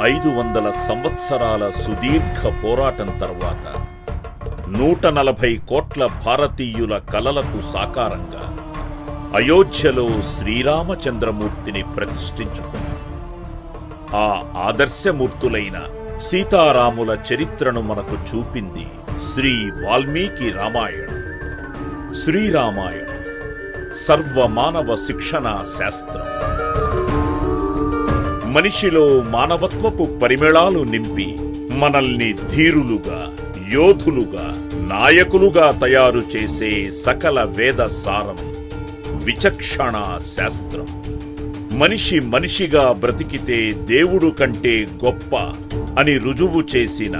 500 సంవత్సరాల సుదీర్ఘ పోరాటం తర్వాత 140 కోట్ల భారతీయుల కలలకు సాకారంగా అయోధ్యలో శ్రీరామచంద్రమూర్తిని ప్రతిష్ఠించుకుని ఆ ఆదర్శమూర్తులైన సీతారాముల చరిత్రను మనకు చూపింది శ్రీ వాల్మీకి రామాయణం. శ్రీరామాయణం సర్వమానవ శిక్షణా శాస్త్రం. మనిషిలో మానవత్వపు పరిమళాలు నింపి మనల్ని ధీరులుగా, యోధులుగా, నాయకులుగా తయారు చేసే సకల వేద సారం విచక్షణా శాస్త్రం. మనిషి మనిషిగా బ్రతికితే దేవుడు కంటే గొప్ప అని రుజువు చేసిన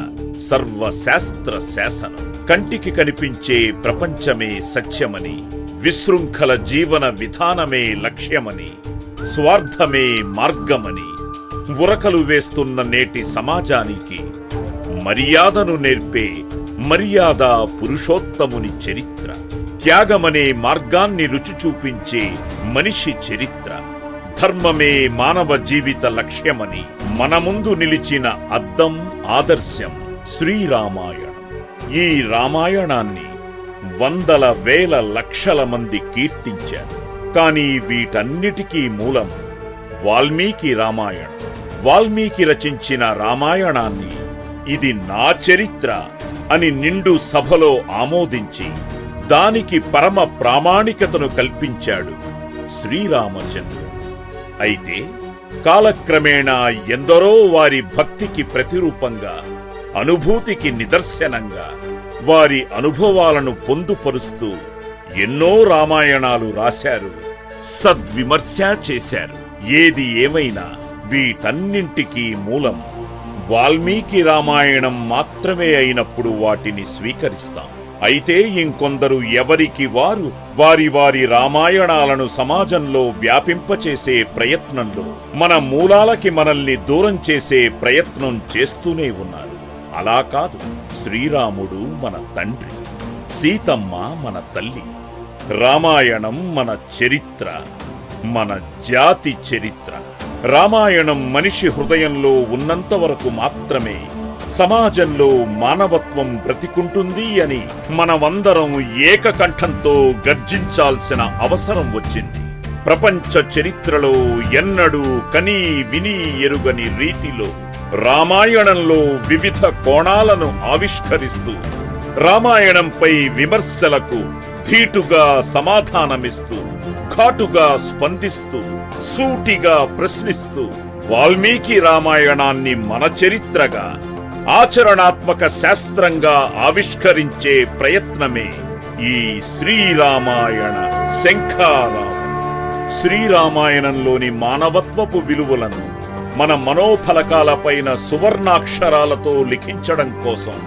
సర్వశాస్త్ర శాసనం. కంటికి కనిపించే ప్రపంచమే సత్యమని, విశృంఖల జీవన విధానమే లక్ష్యమని, స్వార్థమే మార్గమని ఉరకలు వేస్తున్న నేటి సమాజానికి మర్యాదను నేర్పే మర్యాద పురుషోత్తముని చరిత్ర. త్యాగమనే మార్గాన్ని రుచి చూపించే మనిషి చరిత్ర. ధర్మమే మానవ జీవిత లక్ష్యమని మన ముందు నిలిచిన అద్దం, ఆదర్శం శ్రీరామాయణం. ఈ రామాయణాన్ని వందల వేల లక్షల మంది కీర్తించారు. కానీ వీటన్నిటికీ మూలం వాల్మీకి రామాయణం. వాల్మీకి రచించిన రామాయణాన్ని ఇది నా చరిత్ర అని నిండు సభలో ఆమోదించి దానికి పరమ ప్రామాణికతను కల్పించాడు శ్రీరామచంద్రుడు. అయితే కాలక్రమేణా ఎందరో వారి భక్తికి ప్రతిరూపంగా, అనుభూతికి నిదర్శనంగా, వారి అనుభవాలను పొందుపరుస్తూ ఎన్నో రామాయణాలు రాశారు, సద్విమర్శ చేశారు. ఏది ఏమైనా వీటన్నింటికీ మూలం వాల్మీకి రామాయణం మాత్రమే అయినప్పుడు వాటిని స్వీకరిస్తాం. అయితే ఇంకొందరు ఎవరికి వారు వారి వారి రామాయణాలను సమాజంలో వ్యాపింపచేసే ప్రయత్నంలో మన మూలాలకి మనల్ని దూరం చేసే ప్రయత్నం చేస్తూనే ఉన్నారు. అలా కాదు. శ్రీరాముడు మన తండ్రి, సీతమ్మ మన తల్లి. రామాయణం మన చరిత్ర, మన జాతి చరిత్ర. రామాయణం మనిషి హృదయంలో ఉన్నంత వరకు మాత్రమే సమాజంలో మానవత్వం బ్రతికుంటుంది అని మనమందరం ఏకకంఠంతో గర్జించాల్సిన అవసరం వచ్చింది. ప్రపంచ చరిత్రలో ఎన్నడూ కనీ విని ఎరుగని రీతిలో రామాయణంలో వివిధ కోణాలను ఆవిష్కరిస్తూ, రామాయణంపై విమర్శలకు ధీటుగా సమాధానమిస్తూ, ఘాటుగా స్పందిస్తూ, సూటిగా ప్రశ్నిస్తూ వాల్మీకి రామాయణాన్ని మన చరిత్రగా, ఆచరణాత్మక శాస్త్రంగా ఆవిష్కరించే ప్రయత్నమే ఈ శ్రీరామాయణ శంఖారావం. శ్రీరామాయణంలోని మానవత్వపు విలువలను మన మనోఫలకాలపైన సువర్ణాక్షరాలతో లిఖించడం కోసం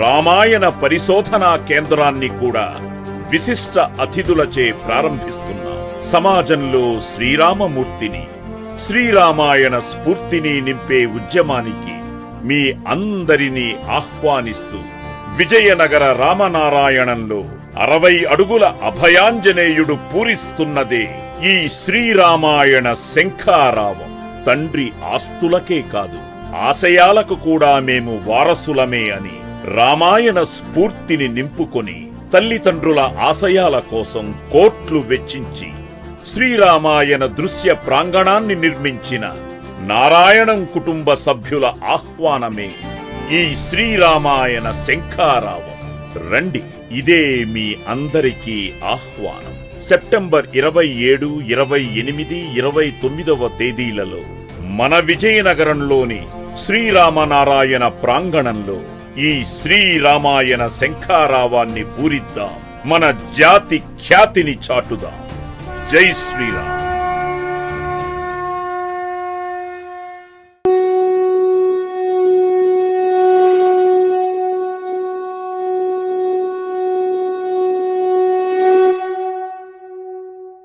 రామాయణ పరిశోధనా కేంద్రాన్ని కూడా విశిష్ట అతిథులచే ప్రారంభిస్తున్నాం. సమాజంలో శ్రీరామమూర్తిని, శ్రీరామాయణ స్ఫూర్తిని నింపే ఉద్యమానికి మీ అందరినీ ఆహ్వానిస్తూ విజయనగర రామనారాయణంలో 60 అడుగుల అభయాంజనేయుడు పూరిస్తున్నదే ఈ శ్రీరామాయణ శంఖారావం. తండ్రి ఆస్తులకే కాదు, ఆశయాలకు కూడా మేము వారసులమే అని రామాయణ స్ఫూర్తిని నింపుకొని తల్లిదండ్రుల ఆశయాల కోసం కోట్లు వెచ్చించి శ్రీరామాయణ దృశ్య ప్రాంగణాన్ని నిర్మించిన నారాయణం కుటుంబ సభ్యుల ఆహ్వానమే ఈ శ్రీరామాయణ శంఖారావం. రండి, ఇదే మీ అందరికీ ఆహ్వానం. సెప్టెంబర్ 27, 28, 29వ తేదీలలో మన విజయనగరంలోని శ్రీరామనారాయణ ప్రాంగణంలో ఈ శ్రీరామాయణ శంఖారావాన్ని పూరిద్దాం. మన జాతి ఖ్యాతిని చాటుదాం. జై శ్రీరామ్.